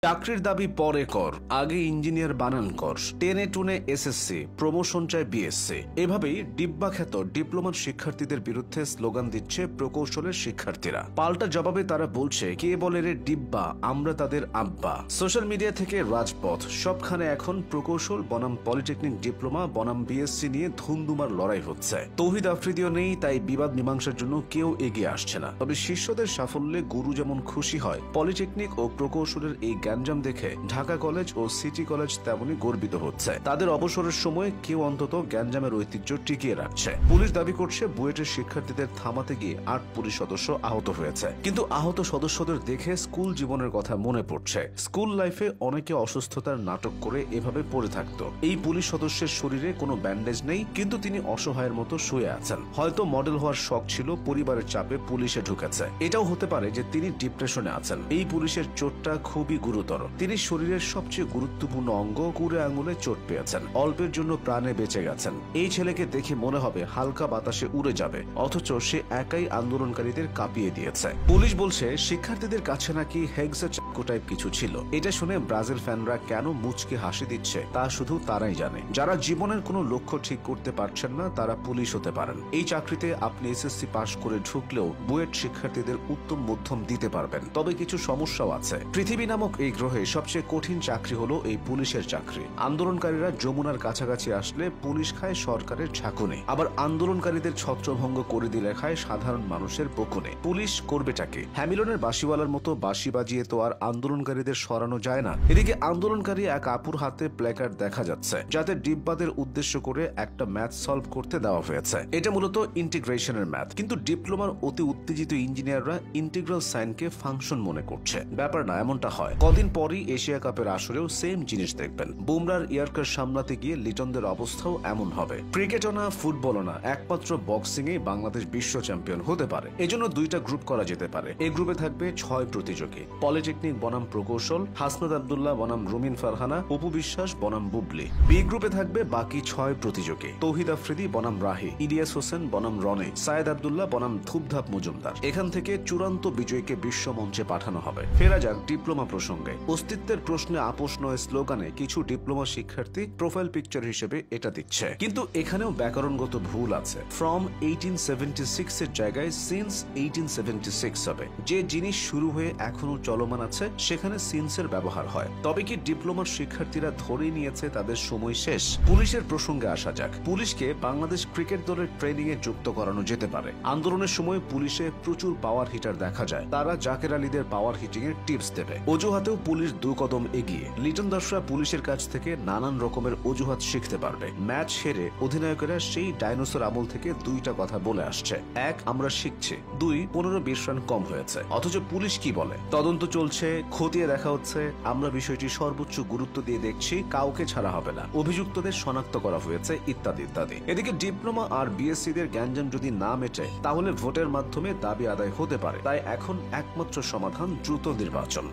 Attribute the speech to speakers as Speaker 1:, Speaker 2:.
Speaker 1: চাকরির দাবি পরে কর, আগে ইঞ্জিনিয়ার বানান কর, টেনে টুনে এসএসসি, প্রমোশন চায় বিএসসি। এভাবেই ডিব্বা খ্যাত ডিপ্লোমার শিক্ষার্থীদের বিরুদ্ধে স্লোগান দিচ্ছে প্রকৌশলের শিক্ষার্থীরা। পাল্টা জবাবে তারা বলছে, কে বলে রে ডিব্বা, আমরা তাদের আব্বা। সোশ্যাল মিডিয়া থেকে রাজপথ সবখানে এখন প্রকৌশল বনাম পলিটেকনিক ডিপ্লোমা বনাম বিএসসি নিয়ে ধুমধুমার লড়াই হচ্ছে। তৌহিদ আফ্রিদিও নেই, তাই বিবাদ মীমাংসার জন্য কেউ এগিয়ে আসছে না। তবে শিষ্যদের সাফল্যে গুরু যেমন খুশি হয়, পলিটেকনিক ও প্রকৌশলের এই গ্যাঞ্জাম দেখে ঢাকা কলেজ ও সিটি কলেজ তেমনি গর্বিত হচ্ছে। তাদের অবসরের সময় কেউ অন্তত গ্যাঞ্জামের ঐতিহ্য টিকিয়ে রাখছে। পুলিশ দাবি করছে, বুয়েটের শিক্ষার্থীদের থামাতে গিয়ে 8 পুলিশ সদস্য আহত হয়েছে। কিন্তু আহত সদস্যদের দেখে স্কুল জীবনের কথা মনে পড়ছে। স্কুল লাইফে অনেকে অসুস্থতার নাটক করে এভাবে পড়ে থাকতো। এই পুলিশ সদস্যের শরীরে কোনো ব্যান্ডেজ নেই, কিন্তু তিনি অসহায়ের মতো শুয়ে আছেন। হয়তো মডেল হওয়ার শখ ছিল, পরিবারের চাপে পুলিশে ঢুকেছে। এটাও হতে পারে যে তিনি ডিপ্রেশনে আছেন। এই পুলিশের চোটটা খুবই গুরুতর। তিনি শরীরের সবচেয়ে গুরুত্বপূর্ণ অঙ্গ কুড়ে আঙুলে চোট পেয়েছেন। অল্পের জন্য প্রাণে বেঁচে গেছেন। এই ছেলেকে দেখে মনে হবে হালকা বাতাসে উড়ে যাবে, অথচ সে একাই আন্দোলনকারীদের কাঁপিয়ে দিয়েছে। পুলিশ বলছে, শিক্ষার্থীদের কাছে নাকি হেক্সা চাকু টাইপ কিছু ছিল। এটা শুনে ব্রাজিল ফ্যানরা কেন মুচকে হাসি দিচ্ছে তা শুধু তারাই জানে। যারা জীবনের কোনো লক্ষ্য ঠিক করতে পারছেন না, তারা পুলিশ হতে পারেন। এই চাকরিতে আপনি এসএসসি পাশ করে ঢুকলেও বুয়েট শিক্ষার্থীদের উত্তম মধ্যম দিতে পারবেন। তবে কিছু সমস্যাও আছে। পৃথিবী নামক এই গ্রহে সবচেয়ে কঠিন চাকরি হলো এই পুলিশের চাকরি। আন্দোলনকারীরা যমুনার কাছাকাছি আসলে পুলিশ খায় সরকারের ঝাঁকুনি, আবার আন্দোলনকারীদের ছত্রভঙ্গ করে দিলে খায় সাধারণ মানুষের বকুনে। পুলিশ করবেটাকে? হ্যামিলনের বাঁশিওয়ালার মতো বাঁশি বাজিয়ে তো আর আন্দোলনকারীদের সরানো যায় না। এদিকে আন্দোলনকারী এক আপুর হাতে প্ল্যাকার্ড দেখা যাচ্ছে, যাতে ডিব্বাদের উদ্দেশ্য করে একটা ম্যাথ সলভ করতে দেওয়া হয়েছে। এটা মূলত ইন্টিগ্রেশনের ম্যাথ, কিন্তু ডিপ্লোমার অতি উত্তেজিত ইঞ্জিনিয়াররা ইন্টিগ্রাল সাইনকে ফাংশন মনে করছে। ব্যাপার না এমনটা হয়। কদিন পরই এশিয়া কাপের আসরেও সেম জিনিস দেখবেন। বুমরার ইয়ার্কার সামলাতে গিয়ে লিটনদের অবস্থাও এমন হবে। ক্রিকেটও না, ফুটবলও না, একমাত্র বক্সিং এ বাংলাদেশ বিশ্ব চ্যাম্পিয়ন হতে পারে। এজন্য দুইটা গ্রুপ করা যেতে পারে। এই গ্রুপে থাকবে 6 প্রতিযোগী। পলিটেকনিক বনাম প্রকৌশল, হাসনাত আব্দুল্লাহ বনাম রুমিন ফারহানা, অপু বিশ্বাস বনাম বুবলি। বি গ্রুপে থাকবে বাকি 6 প্রতিযোগী। তৌহিদ আফ্রিদি বনাম রাহি, ইলিয়াস হোসেন বনাম রনে, সায়েদ আব্দুল্লাহ বনাম ধুপধাপ মজুমদার। এখান থেকে চূড়ান্ত বিজয়ীকে বিশ্ব মঞ্চে পাঠানো হবে। ফেরা যাক ডিপ্লোমা প্রসঙ্গে। অস্তিত্বের প্রশ্নে আপোষ নয় স্লোগানে কিছু ডিপ্লোমা শিক্ষার্থী প্রোফাইল পিকচার হিসেবে এটা দিচ্ছে, কিন্তু এখানেও ব্যাকরণগত ভুল আছে। ফ্রম 1876 এর জায়গায় সিন্স 1876 হবে। যে জিনিস শুরু হয়ে এখনো চলমান আছে সেখানে সিন্সের ব্যবহার হয়। তবে কি ডিপ্লোমার শিক্ষার্থীরা ধরে নিয়েছে তাদের সময় শেষ? পুলিশের প্রসঙ্গে আসা যাক। পুলিশকে বাংলাদেশ ক্রিকেট দলের ট্রেনিং এ যুক্ত করানো যেতে পারে। আন্দোলনের সময় পুলিশে প্রচুর পাওয়ার হিটার দেখা যায়। তারা জাকের আলীদের পাওয়ার হিটিং এর টিপস দেবে। অজুহাতেও পুলিশ 2 কদম এগিয়ে। লিটন দাসরা পুলিশের কাছ থেকে নানান রকমের অজুহাত শিখতে পারবে। ম্যাচ হেরে অধিনায়কেরা সেই ডাইনোসর আমল থেকে 2টা কথা বলে আসছে। 1, আমরা শিখছি। 2, 15-20 রান কম হয়েছে। অথচ পুলিশ কি বলে? তদন্ত চলছে, খতিয়ে দেখা হচ্ছে, আমরা বিষয়টি সর্বোচ্চ গুরুত্ব দিয়ে দেখছি, কাউকে ছাড়া হবে না, অভিযুক্তদের শনাক্ত করা হয়েছে, ইত্যাদি ইত্যাদি। এদিকে ডিপ্লোমা আর বিএসসি দের গ্যাঞ্জাম যদি না মেটে, তাহলে ভোটের মাধ্যমে দাবি আদায় হতে পারে। তাই এখন একমাত্র সমাধান দ্রুত নির্বাচন।